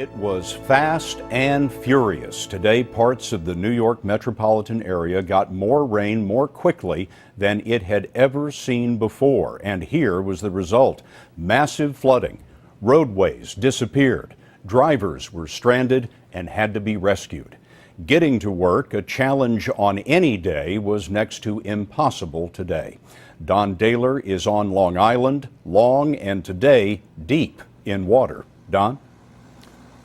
It was fast and furious. Today, parts of the New York metropolitan area got more rain more quickly than it had ever seen before. And here was the result: massive flooding. Roadways disappeared. Drivers were stranded and had to be rescued. Getting to work, a challenge on any day, was next to impossible today. Don Daler is on Long Island, long and today deep in water. Don?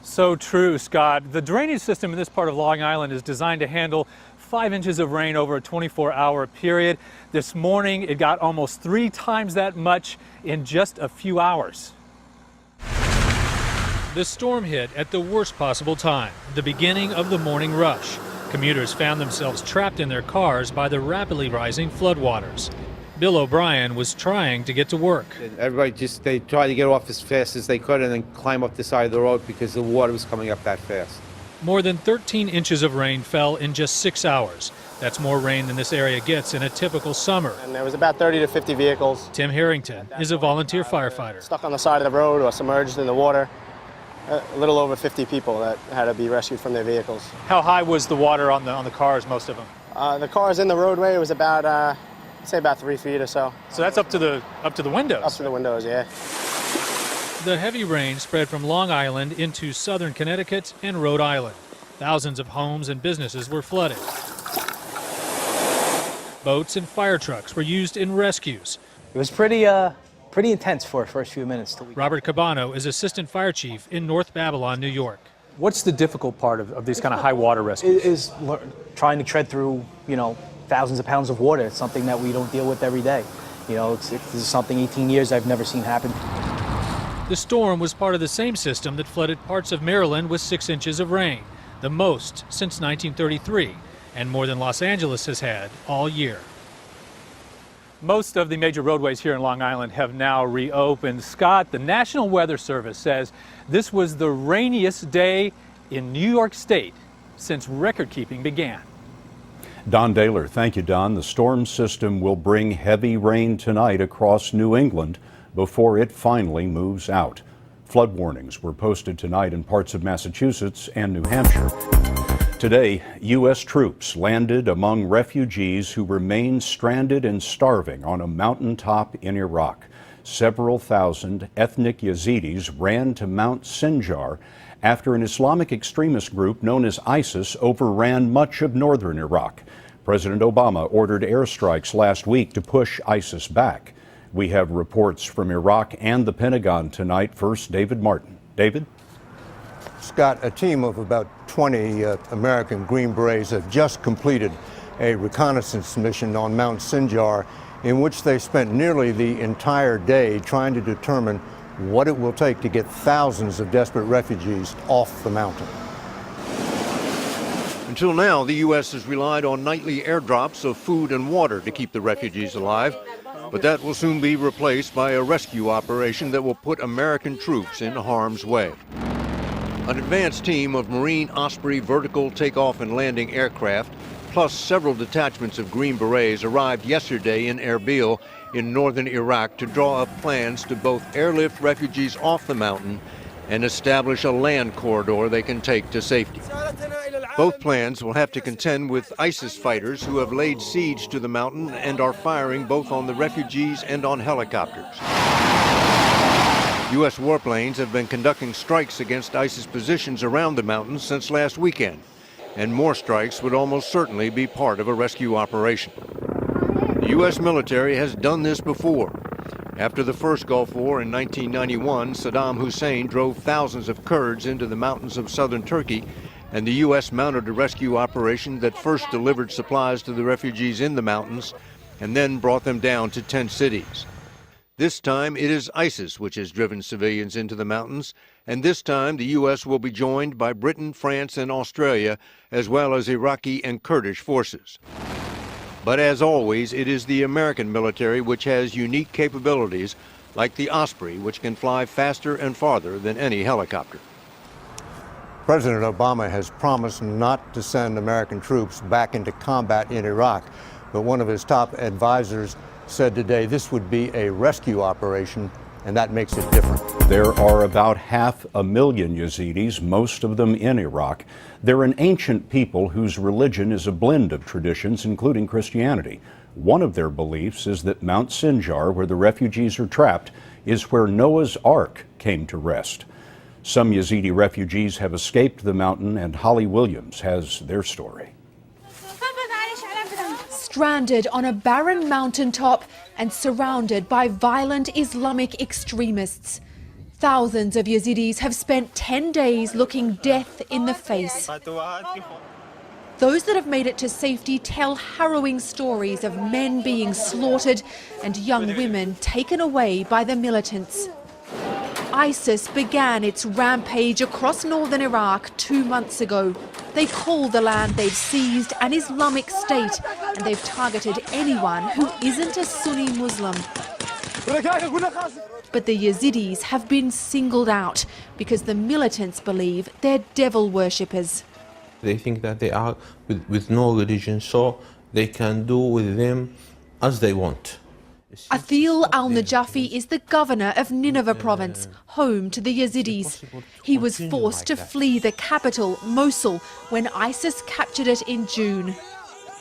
So true, Scott. The drainage system in this part of Long Island is designed to handle 5 inches of rain over a 24-hour period. This morning, it got almost 3 times that much in just a few hours. The storm hit at the worst possible time, the beginning of the morning rush. Commuters found themselves trapped in their cars by the rapidly rising floodwaters. Bill O'Brien was trying to get to work. Everybody they tried to get off as fast as they could and then climb up the side of the road because the water was coming up that fast. More than 13 inches of rain fell in just 6 hours. That's more rain than this area gets in a typical summer. And there was about 30 to 50 vehicles. Tim Harrington is a volunteer firefighter. Stuck on the side of the road or submerged in the water. A little over 50 people that had to be rescued from their vehicles. How high was the water on the cars, most of them? The cars in the roadway was about, say about 3 feet or so. So that's up to the windows? Up to the windows, yeah. The heavy rain spread from Long Island into southern Connecticut and Rhode Island. Thousands of homes and businesses were flooded. Boats and fire trucks were used in rescues. It was pretty intense for the first few minutes. Robert Cabano is assistant fire chief in North Babylon, New York. What's the difficult part of these kind of high water rescues? Is trying to tread through, thousands of pounds of water. It's something that we don't deal with every day. This is something 18 years I've never seen happen. The storm was part of the same system that flooded parts of Maryland with 6 inches of rain, the most since 1933, and more than Los Angeles has had all year. Most of the major roadways here in Long Island have now reopened. Scott, the National Weather Service says this was the rainiest day in New York State since record-keeping began. Don Daler, thank you, Don. The storm system will bring heavy rain tonight across New England before it finally moves out. Flood warnings were posted tonight in parts of Massachusetts and New Hampshire. Today, U.S. troops landed among refugees who remain stranded and starving on a mountaintop in Iraq. Several thousand ethnic Yazidis ran to Mount Sinjar after an Islamic extremist group known as ISIS overran much of northern Iraq. President Obama ordered airstrikes last week to push ISIS back. We have reports from Iraq and the Pentagon tonight. First, David Martin. David? Scott, a team of about 20 American Green Berets have just completed a reconnaissance mission on Mount Sinjar in which they spent nearly the entire day trying to determine what it will take to get thousands of desperate refugees off the mountain. Until now, the U.S. has relied on nightly airdrops of food and water to keep the refugees alive. But that will soon be replaced by a rescue operation that will put American troops in harm's way. An advanced team of Marine Osprey vertical takeoff and landing aircraft, plus several detachments of Green Berets, arrived yesterday in Erbil in northern Iraq to draw up plans to both airlift refugees off the mountain and establish a land corridor they can take to safety. Both plans will have to contend with ISIS fighters who have laid siege to the mountain and are firing both on the refugees and on helicopters. U.S. warplanes have been conducting strikes against ISIS positions around the mountains since last weekend, and more strikes would almost certainly be part of a rescue operation. The U.S. military has done this before. After the first Gulf War in 1991, Saddam Hussein drove thousands of Kurds into the mountains of southern Turkey, and the U.S. mounted a rescue operation that first delivered supplies to the refugees in the mountains and then brought them down to tent cities. This time it is ISIS which has driven civilians into the mountains, and this time the U.S. will be joined by Britain, France, and Australia, as well as Iraqi and Kurdish forces. But as always, it is the American military which has unique capabilities, like the Osprey, which can fly faster and farther than any helicopter. President Obama has promised not to send American troops back into combat in Iraq, but one of his top advisors said today this would be a rescue operation, and that makes it different. There are about 500,000 Yazidis, most of them in Iraq. They're an ancient people whose religion is a blend of traditions, including Christianity. One of their beliefs is that Mount Sinjar, where the refugees are trapped, is where Noah's Ark came to rest. Some Yazidi refugees have escaped the mountain, and Holly Williams has their story. Stranded on a barren mountaintop and surrounded by violent Islamic extremists, thousands of Yazidis have spent 10 days looking death in the face. Those that have made it to safety tell harrowing stories of men being slaughtered and young women taken away by the militants. ISIS began its rampage across northern Iraq 2 months ago. They call the land they've seized an Islamic State, and they've targeted anyone who isn't a Sunni Muslim. But the Yazidis have been singled out because the militants believe they're devil worshippers. They think that they are with no religion, so they can do with them as they want. Athil al-Najafi is the governor of Nineveh province, home to the Yazidis. He was forced to flee the capital, Mosul, when ISIS captured it in June.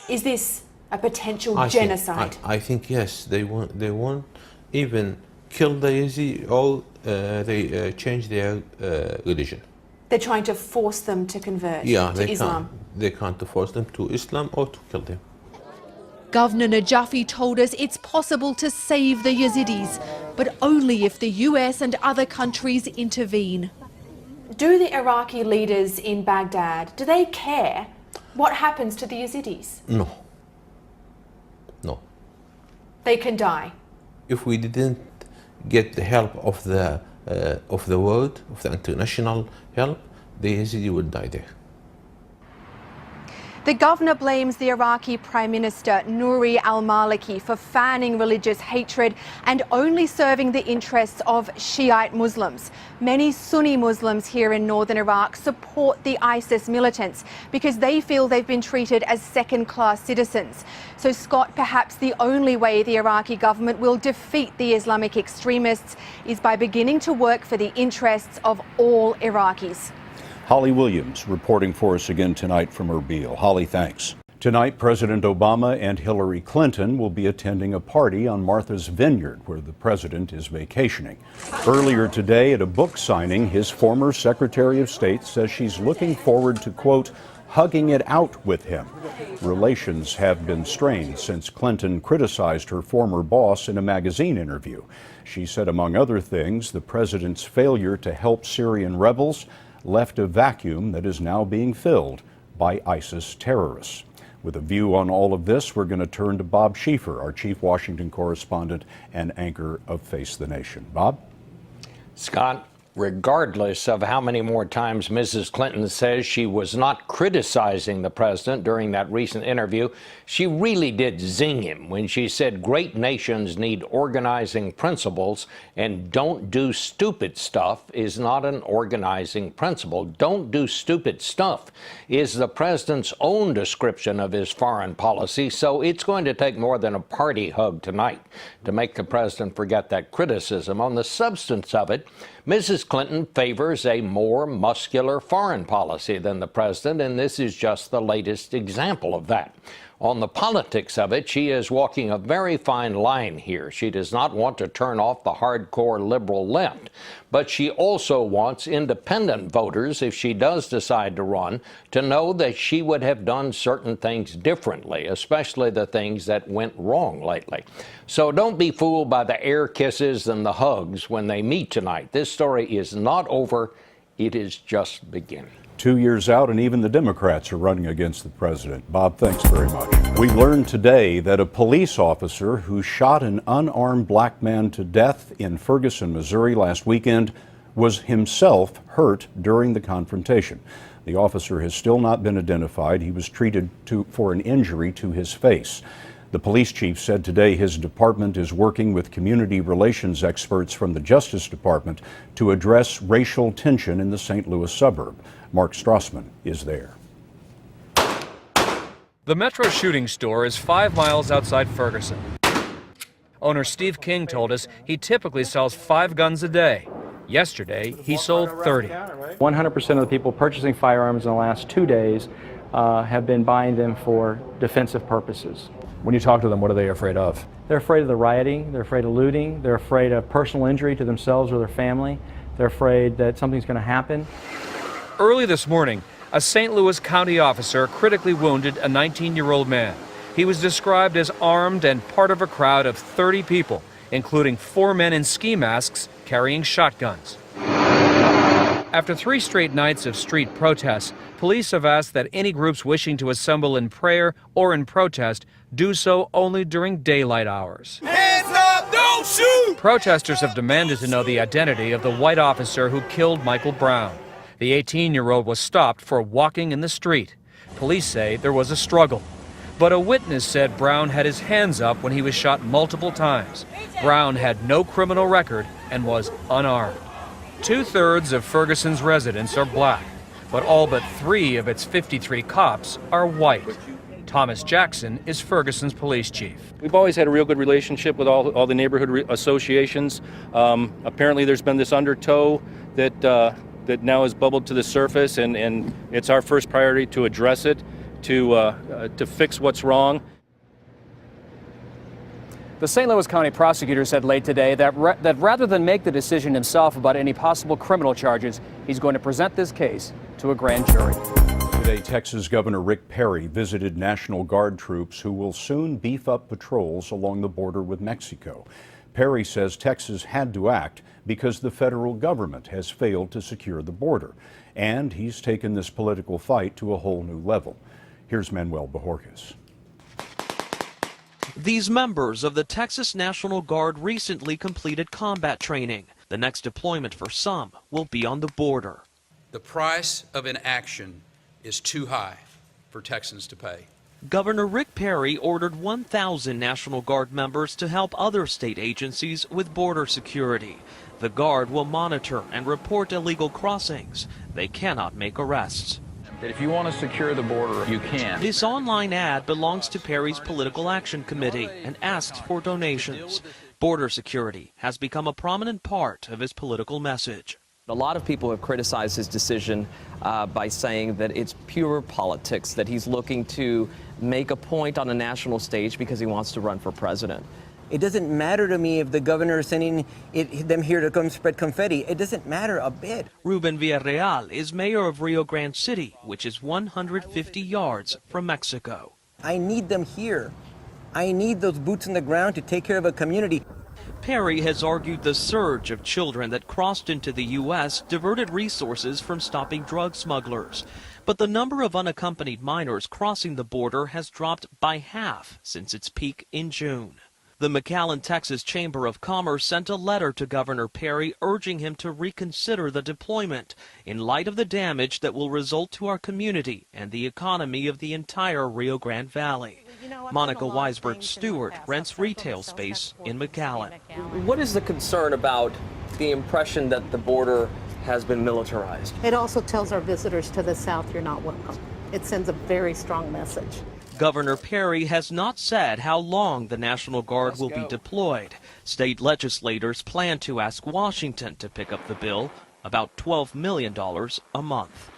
Is this a potential genocide? I think yes, they won't even kill the Yazidi, or they change their religion. They're trying to force them to convert to Islam. They can't force them to Islam or to kill them. Governor Najafi told us it's possible to save the Yazidis, but only if the US and other countries intervene. Do the Iraqi leaders in Baghdad, do they care what happens to the Yazidis? No. They can die. If we didn't get the help of the world, of the international help, the Yazidi would die there. The governor blames the Iraqi Prime Minister Nouri al-Maliki for fanning religious hatred and only serving the interests of Shiite Muslims. Many Sunni Muslims here in northern Iraq support the ISIS militants because they feel they've been treated as second-class citizens. So, Scott, perhaps the only way the Iraqi government will defeat the Islamic extremists is by beginning to work for the interests of all Iraqis. Holly Williams reporting for us again tonight from Erbil. Holly, thanks. Tonight, President Obama and Hillary Clinton will be attending a party on Martha's Vineyard, where the president is vacationing. Earlier today, at a book signing, his former Secretary of State says she's looking forward to, quote, hugging it out with him. Relations have been strained since Clinton criticized her former boss in a magazine interview. She said, among other things, the president's failure to help Syrian rebels left a vacuum that is now being filled by ISIS terrorists. With a view on all of this, we're going to turn to Bob Schieffer, our chief Washington correspondent and anchor of Face the Nation. Bob? Scott, regardless of how many more times Mrs. Clinton says she was not criticizing the president during that recent interview, she really did zing him when she said great nations need organizing principles, and don't do stupid stuff is not an organizing principle. Don't do stupid stuff is the president's own description of his foreign policy, so it's going to take more than a party hug tonight to make the president forget that criticism. On the substance of it, Mrs. Clinton favors a more muscular foreign policy than the president, and this is just the latest example of that. On the politics of it, she is walking a very fine line here. She does not want to turn off the hardcore liberal left, but she also wants independent voters, if she does decide to run, to know that she would have done certain things differently, especially the things that went wrong lately. So don't be fooled by the air kisses and the hugs when they meet tonight. This story is not over. It is just beginning. 2 years out, and even the Democrats are running against the president. Bob, thanks very much. We learned today that a police officer who shot an unarmed black man to death in Ferguson, Missouri last weekend was himself hurt during the confrontation. The officer has still not been identified. He was treated for an injury to his face. The police chief said today his department is working with community relations experts from the Justice Department to address racial tension in the St. Louis suburb. Mark Strassman is there. The Metro Shooting Store is 5 miles outside Ferguson. Owner Steve King told us he typically sells 5 guns a day. Yesterday, he sold 30. 100% of the people purchasing firearms in the last 2 days have been buying them for defensive purposes. When you talk to them, what are they afraid of? They're afraid of the rioting, they're afraid of looting, they're afraid of personal injury to themselves or their family, they're afraid that something's going to happen. Early this morning, a St. Louis County officer critically wounded a 19-year-old man. He was described as armed and part of a crowd of 30 people, including 4 men in ski masks carrying shotguns. After 3 straight nights of street protests, police have asked that any groups wishing to assemble in prayer or in protest do so only during daylight hours. Hands up, don't shoot! Protesters have demanded to know the identity of the white officer who killed Michael Brown. The 18-year-old was stopped for walking in the street. Police say there was a struggle. But a witness said Brown had his hands up when he was shot multiple times. Brown had no criminal record and was unarmed. 2/3 of Ferguson's residents are black, but all but 3 of its 53 cops are white. Thomas Jackson is Ferguson's police chief. We've always had a real good relationship with all the neighborhood associations. Apparently there's been this undertow that now has bubbled to the surface, and it's our first priority to address it, to fix what's wrong. The St. Louis County prosecutor said late today that rather than make the decision himself about any possible criminal charges, he's going to present this case to a grand jury. Today, Texas Governor Rick Perry visited National Guard troops who will soon beef up patrols along the border with Mexico. Perry says Texas had to act because the federal government has failed to secure the border, and he's taken this political fight to a whole new level. Here's Manuel Bojorquez. These members of the Texas National Guard recently completed combat training. The next deployment for some will be on the border. The price of inaction is too high for Texans to pay. Governor Rick Perry ordered 1,000 National Guard members to help other state agencies with border security. The Guard will monitor and report illegal crossings. They cannot make arrests. That if you want to secure the border, you can. This online ad belongs to Perry's Political Action Committee and asks for donations. Border security has become a prominent part of his political message. A lot of people have criticized his decision by saying that it's pure politics, that he's looking to make a point on a national stage because he wants to run for president. It doesn't matter to me if the governor is sending them here to come spread confetti. It doesn't matter a bit. Ruben Villarreal is mayor of Rio Grande City, which is 150 yards from Mexico. I need them here. I need those boots on the ground to take care of a community. Perry has argued the surge of children that crossed into the U.S. diverted resources from stopping drug smugglers. But the number of unaccompanied minors crossing the border has dropped by half since its peak in June. The McAllen, Texas Chamber of Commerce sent a letter to Governor Perry urging him to reconsider the deployment in light of the damage that will result to our community and the economy of the entire Rio Grande Valley. Monica Weisberg-Stewart rents retail space in McAllen. What is the concern about the impression that the border has been militarized? It also tells our visitors to the south you're not welcome. It sends a very strong message. Governor Perry has not said how long the National Guard will be deployed. State legislators plan to ask Washington to pick up the bill, about $12 million a month.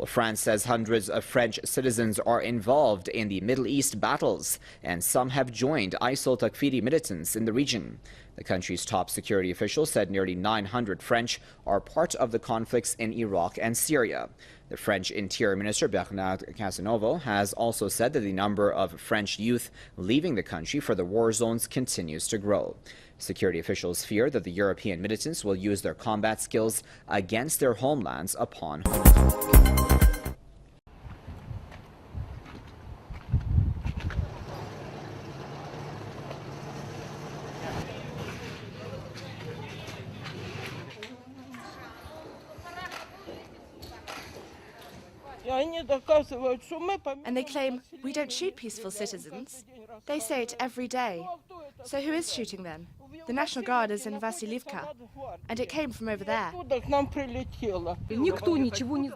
France says hundreds of French citizens are involved in the Middle East battles, and some have joined ISIL Takfiri militants in the region. The country's top security official said nearly 900 French are part of the conflicts in Iraq and Syria. The French Interior Minister Bernard Cazeneuve has also said that the number of French youth leaving the country for the war zones continues to grow. Security officials fear that the European militants will use their combat skills against their homelands upon home attack. And they claim we don't shoot peaceful citizens. They say it every day. So who is shooting then? The National Guard is in Vasilivka, and it came from over there.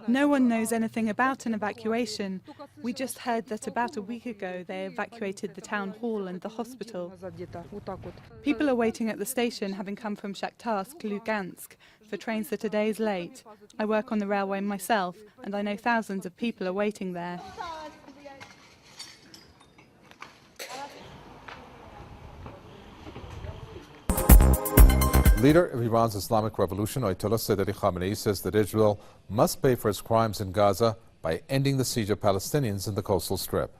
No one knows anything about an evacuation. We just heard that about a week ago they evacuated the town hall and the hospital. People are waiting at the station, having come from Shakhtarsk, Lugansk, for trains that are days late. I work on the railway myself, and I know thousands of people are waiting there. Leader of Iran's Islamic Revolution, Ayatollah Sayyid Ali Khamenei, says that Israel must pay for its crimes in Gaza by ending the siege of Palestinians in the coastal strip.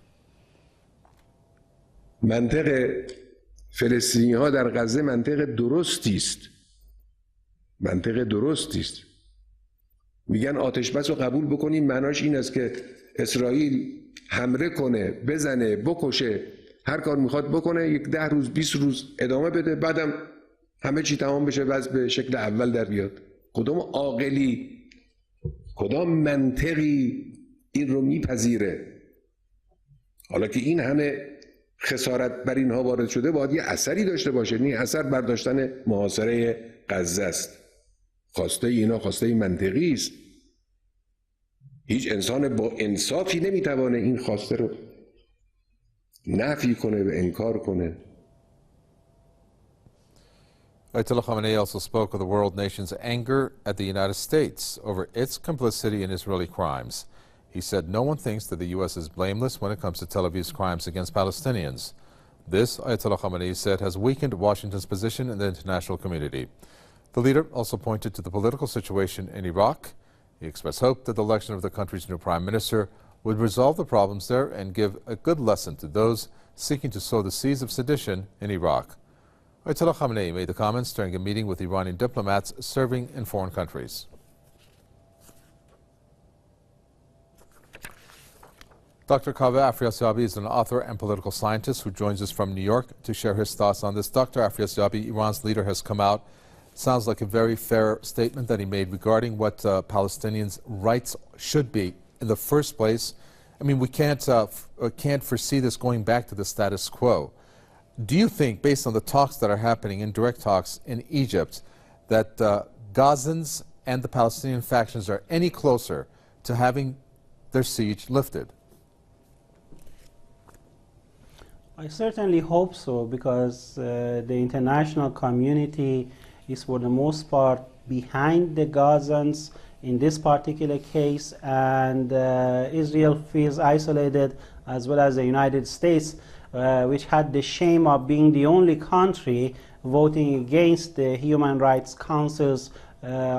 منطق فلسطینی ها در غزه منطق درستی است. منطق درستی است. میگن آتش بس رو قبول بکنیم، معناش این است که اسرائیل حمله کنه، بزنه، بکشه، هر کار میخواد بکنه، یک 10 روز 20 روز ادامه بده، بعدم همه چی تمام بشه، وضع به شکل اول در بیاد. کدام عاقلی، کدام منطقی این رو میپذیره؟ حالا که این همه خسارت بر اینها وارد شده، باید یه اثری داشته باشه. این اثر برداشتن محاصره غزه است. خواسته اینا خواسته منطقی است. هیچ انسان با انصافی نمیتوانه این خواسته رو نفی کنه و انکار کنه. Ayatollah Khamenei also spoke of the world nation's anger at the United States over its complicity in Israeli crimes. He said no one thinks that the U.S. is blameless when it comes to Tel Aviv's crimes against Palestinians. This, Ayatollah Khamenei said, has weakened Washington's position in the international community. The leader also pointed to the political situation in Iraq. He expressed hope that the election of the country's new prime minister would resolve the problems there and give a good lesson to those seeking to sow the seeds of sedition in Iraq. Ayatollah Khamenei made the comments during a meeting with Iranian diplomats serving in foreign countries. Dr. Kaveh Afrasiabi is an author and political scientist who joins us from New York to share his thoughts on this. Dr. Afrasiabi, Iran's leader has come out. Sounds like a very fair statement that he made regarding what Palestinians' rights should be in the first place. I mean, we can't foresee this going back to the status quo. Do you think, based on the talks that are happening, indirect talks in Egypt, that Gazans and the Palestinian factions are any closer to having their siege lifted? I certainly hope so, because the international community is for the most part behind the Gazans in this particular case, and Israel feels isolated, as well as the United States, which had the shame of being the only country voting against the Human Rights Council's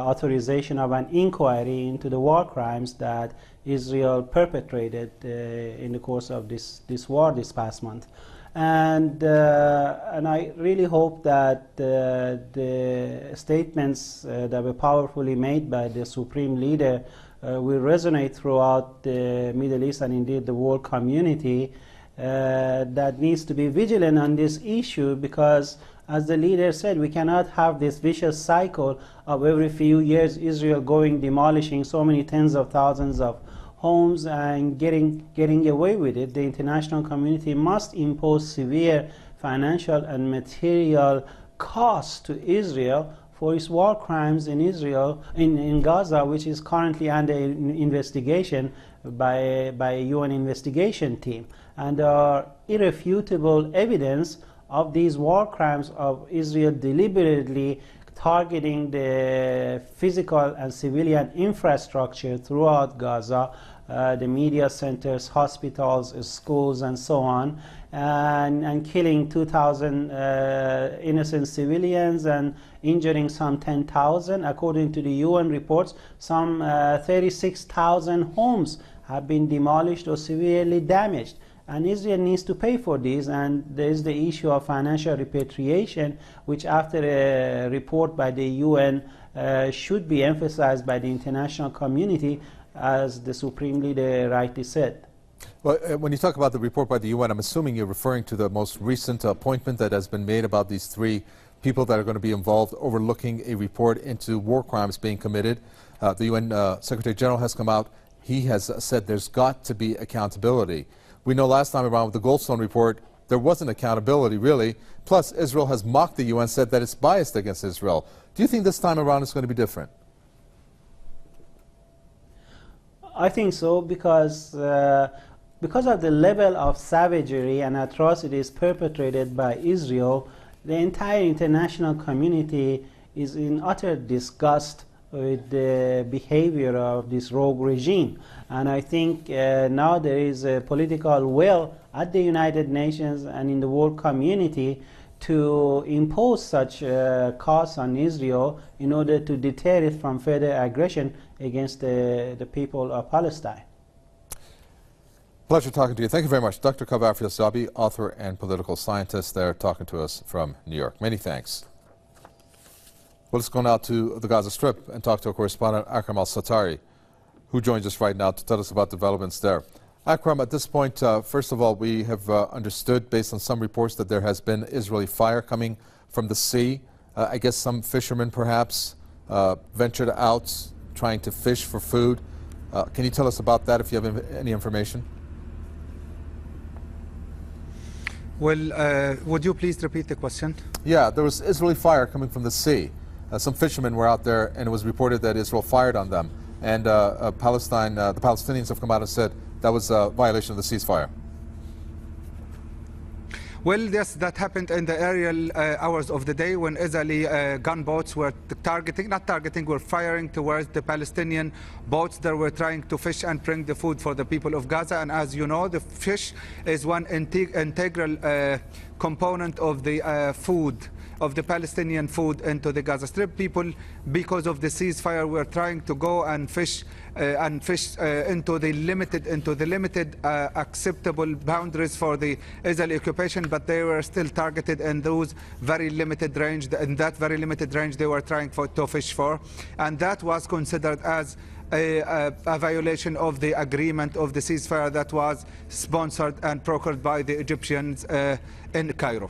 authorization of an inquiry into the war crimes that Israel perpetrated in the course of this war this past month. And I really hope that the statements that were powerfully made by the Supreme Leader will resonate throughout the Middle East and indeed the world community, that needs to be vigilant on this issue, because as the leader said, we cannot have this vicious cycle of every few years Israel demolishing so many tens of thousands of homes and getting away with it. The international community must impose severe financial and material costs to Israel for its war crimes in Israel, in Gaza, which is currently under investigation by a UN investigation team. And there are irrefutable evidence of these war crimes of Israel deliberately targeting the physical and civilian infrastructure throughout Gaza, the media centers, hospitals, schools, and so on, and killing 2,000 innocent civilians and injuring some 10,000. According to the UN reports, some 36,000 homes have been demolished or severely damaged. And Israel needs to pay for these, and there is the issue of financial repatriation, which after a report by the UN should be emphasized by the international community, as the Supreme Leader rightly said. Well, when you talk about the report by the UN, I'm assuming you're referring to the most recent appointment that has been made about these 3 people that are going to be involved overlooking a report into war crimes being committed. The UN Secretary General has come out he has said there's got to be accountability. We know last time around with the Goldstone report, there wasn't accountability, really. Plus, Israel has mocked the UN, said that it's biased against Israel. Do you think this time around it's going to be different? I think so, because of the level of savagery and atrocities perpetrated by Israel, the entire international community is in utter disgust with the behavior of this rogue regime. And I think now there is a political will at the United Nations and in the world community to impose such costs on Israel in order to deter it from further aggression against the people of Palestine. Pleasure talking to you. Thank you very much. Dr. Cabo Frio, author and political scientist there, talking to us from New York. Many thanks. Well, let's go now to the Gaza Strip and talk to our correspondent Akram al-Satari, who joins us right now to tell us about developments there. Akram, at this point, first of all, we have understood, based on some reports, that there has been Israeli fire coming from the sea. I guess some fishermen, perhaps, ventured out trying to fish for food. Can you tell us about that, if you have any information? Well, would you please repeat the question? Yeah, there was Israeli fire coming from the sea. Some fishermen were out there, and it was reported that Israel fired on them. And the Palestinians have come out and said that was a violation of the ceasefire. Well, yes, that happened in the aerial hours of the day when Israeli gunboats were were firing towards the Palestinian boats that were trying to fish and bring the food for the people of Gaza. And as you know, the fish is one integral component of the food, of the Palestinian food into the Gaza Strip. People, because of the ceasefire, were trying to go and fish into the limited acceptable boundaries for the Israeli occupation, but they were still targeted in those very limited range. In that very limited range, they were trying to fish for, and that was considered as a violation of the agreement of the ceasefire that was sponsored and brokered by the Egyptians in Cairo.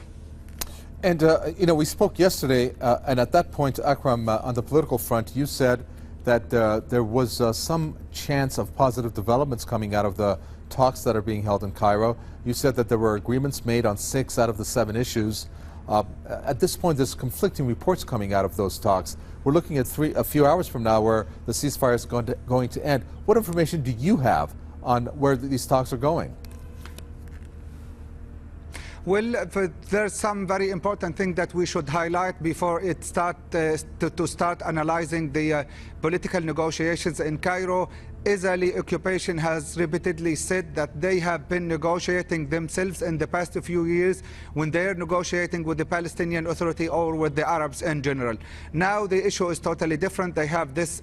And, you know, we spoke yesterday, and at that point, Akram, on the political front, you said that there was some chance of positive developments coming out of the talks that are being held in Cairo. You said that there were agreements made on 6 out of the 7 issues. At this point, there's conflicting reports coming out of those talks. We're looking at a few hours from now where the ceasefire is going to end. What information do you have on where these talks are going? Well, there's some very important thing that we should highlight before it start analyzing the political negotiations in Cairo. Israeli occupation has repeatedly said that they have been negotiating themselves in the past few years when they're negotiating with the Palestinian Authority or with the Arabs in general. Now the issue is totally different. They have this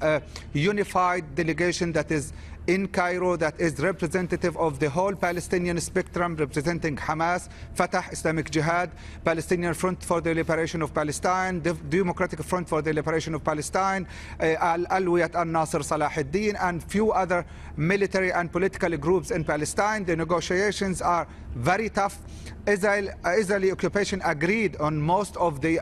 unified delegation that is in Cairo that is representative of the whole Palestinian spectrum, representing Hamas, Fatah, Islamic Jihad, Palestinian Front for the Liberation of Palestine, Democratic Front for the Liberation of Palestine, Al-Alwiyat al-Nasr Salah ad-Din, and few other military and political groups in Palestine. The negotiations are very tough. Israeli occupation agreed on most of the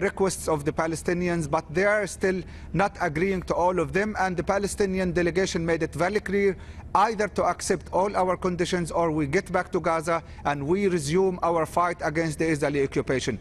requests of the Palestinians, but they are still not agreeing to all of them. And the Palestinian delegation made it very clear either to accept all our conditions or we get back to Gaza and we resume our fight against the Israeli occupation.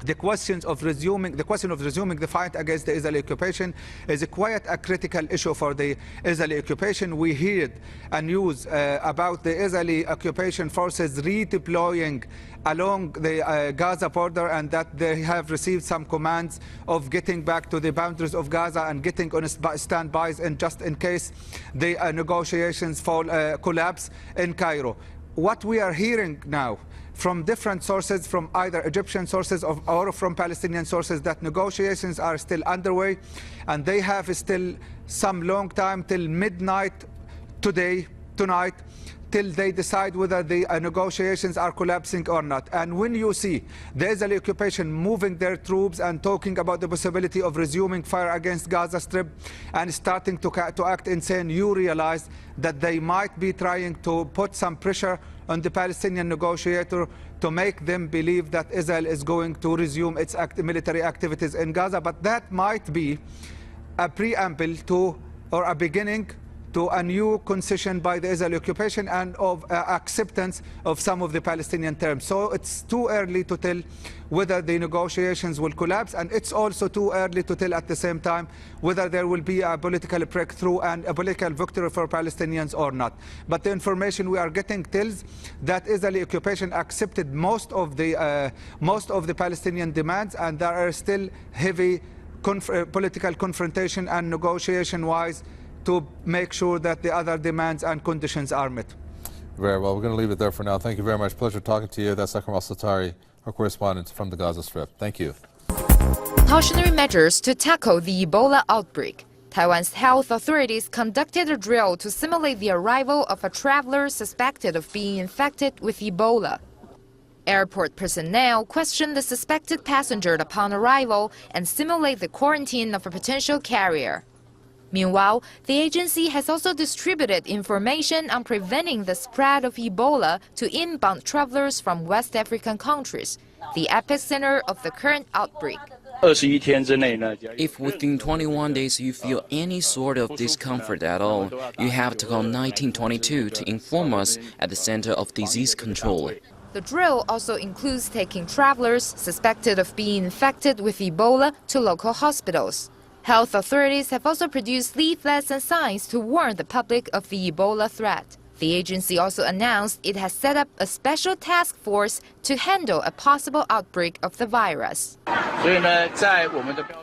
The question of resuming the fight against the Israeli occupation is quite a critical issue for the Israeli occupation. We heard a news about the Israeli occupation forces redeploying along the Gaza border, and that they have received some commands of getting back to the boundaries of Gaza and getting on standbys and just in case the negotiations collapse in Cairo. What we are hearing now from different sources, from either Egyptian sources or from Palestinian sources, that negotiations are still underway and they have still some long time till midnight tonight, till they decide whether the negotiations are collapsing or not. And when you see the Israeli occupation moving their troops and talking about the possibility of resuming fire against Gaza Strip and starting to act insane, you realize that they might be trying to put some pressure on the Palestinian negotiator to make them believe that Israel is going to resume its military activities in Gaza. But that might be a preamble to or a beginning to a new concession by the Israeli occupation and of acceptance of some of the Palestinian terms. So it's too early to tell whether the negotiations will collapse, and it's also too early to tell at the same time whether there will be a political breakthrough and a political victory for Palestinians or not. But the information we are getting tells that Israeli occupation accepted most of the Palestinian demands, and there are still heavy political confrontation and negotiation-wise to make sure that the other demands and conditions are met. Very well. We're going to leave it there for now. Thank you very much. Pleasure talking to you. That's Akram Al-Satari, our correspondent from the Gaza Strip. Thank you. Cautionary measures to tackle the Ebola outbreak. Taiwan's health authorities conducted a drill to simulate the arrival of a traveler suspected of being infected with Ebola. Airport personnel questioned the suspected passenger upon arrival and simulate the quarantine of a potential carrier. Meanwhile, the agency has also distributed information on preventing the spread of Ebola to inbound travelers from West African countries, the epicenter of the current outbreak. If within 21 days you feel any sort of discomfort at all, you have to call 1922 to inform us at the Center of Disease Control. The drill also includes taking travelers suspected of being infected with Ebola to local hospitals. Health authorities have also produced leaflets and signs to warn the public of the Ebola threat. The agency also announced it has set up a special task force to handle a possible outbreak of the virus.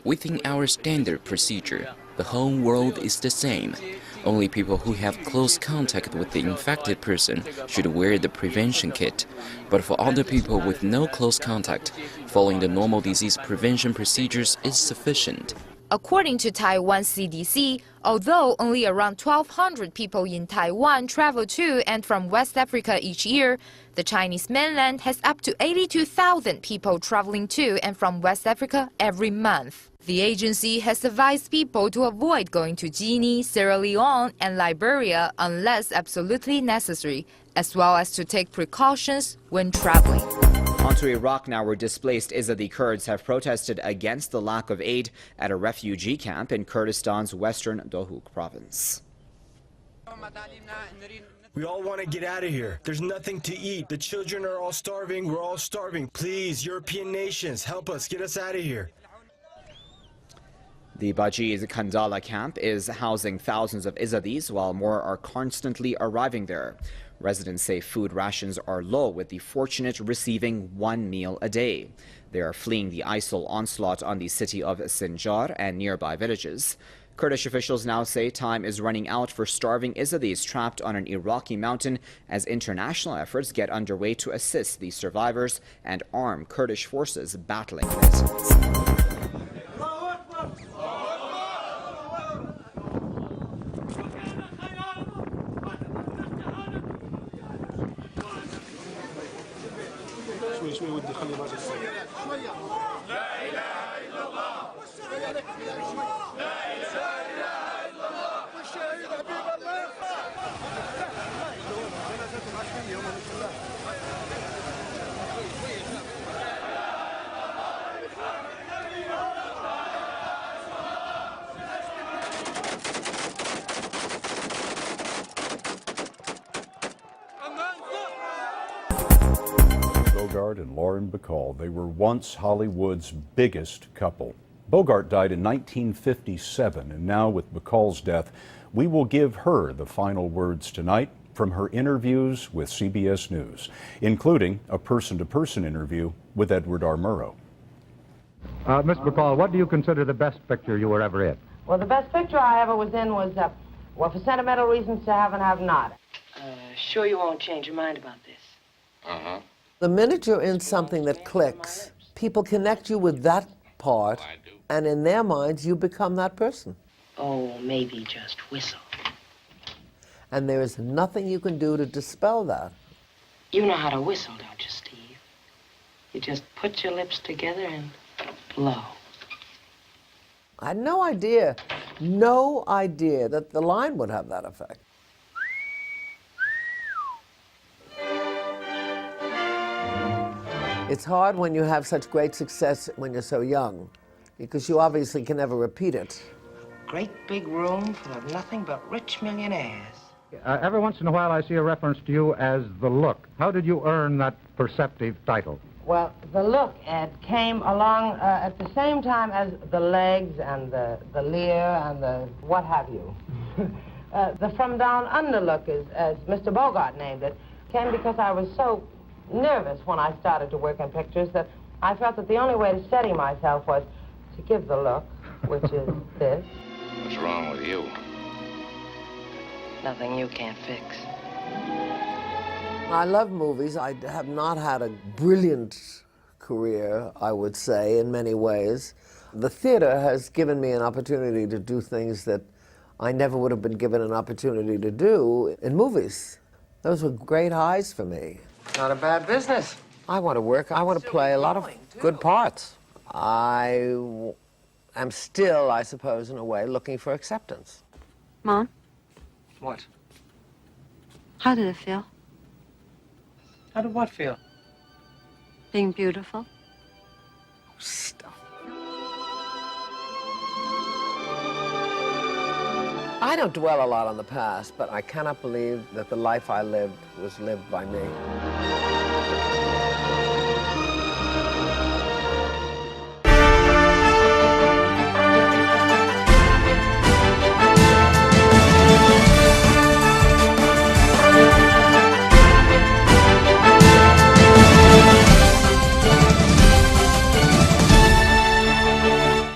Within our standard procedure, the whole world is the same. Only people who have close contact with the infected person should wear the prevention kit. But for other people with no close contact, following the normal disease prevention procedures is sufficient. According to Taiwan CDC, although only around 1,200 people in Taiwan travel to and from West Africa each year, the Chinese mainland has up to 82,000 people traveling to and from West Africa every month. The agency has advised people to avoid going to Guinea, Sierra Leone, and Liberia unless absolutely necessary, as well as to take precautions when traveling. On to Iraq now, where displaced Yazidi Kurds have protested against the lack of aid at a refugee camp in Kurdistan's western Dohuk province. We all want to get out of here. There's nothing to eat. The children are all starving. We're all starving. Please, European nations, help us. Get us out of here. The Baji's Kandala camp is housing thousands of Yazidis, while more are constantly arriving there. Residents say food rations are low, with the fortunate receiving one meal a day. They are fleeing the ISIL onslaught on the city of Sinjar and nearby villages. Kurdish officials now say time is running out for starving Yazidis trapped on an Iraqi mountain as international efforts get underway to assist the survivors and arm Kurdish forces battling militants. Bogart and Lauren Bacall. They were once Hollywood's biggest couple. Bogart died in 1957, and now with Bacall's death, we will give her the final words tonight from her interviews with CBS News, including a person-to-person interview with Edward R. Murrow. Miss Bacall, what do you consider the best picture you were ever in? Well, the best picture I ever was in was, well, for sentimental reasons, To Have and Have Not. Sure you won't change your mind about this? Uh-huh. The minute you're in something that clicks, people connect you with that part, and in their minds, you become that person. Oh, maybe just whistle. And there is nothing you can do to dispel that. You know how to whistle, don't you, Steve? You just put your lips together and blow. I had no idea that the line would have that effect. It's hard when you have such great success when you're so young, because you obviously can never repeat it. great big room full of nothing but rich millionaires. Every once in a while I see a reference to you as the Look. How did you earn that perceptive title? Well, the look, Ed, came along at the same time as the legs and the leer and the what have you. The From Down Under look, as Mr. Bogart named it, came because I was so nervous when I started to work in pictures that I felt that the only way to steady myself was to give the look, which is this. What's wrong with you? Nothing you can't fix. I love movies. I have not had a brilliant career, I would say, in many ways. The theater has given me an opportunity to do things that I never would have been given an opportunity to do in movies. Those were great highs for me. Not a bad business. I want to work. I want to play a lot of good parts. I am still, I suppose, in a way, looking for acceptance. Mom? What? How did it feel? How did what feel? Being beautiful? Stuff. I don't dwell a lot on the past, but I cannot believe that the life I lived was lived by me.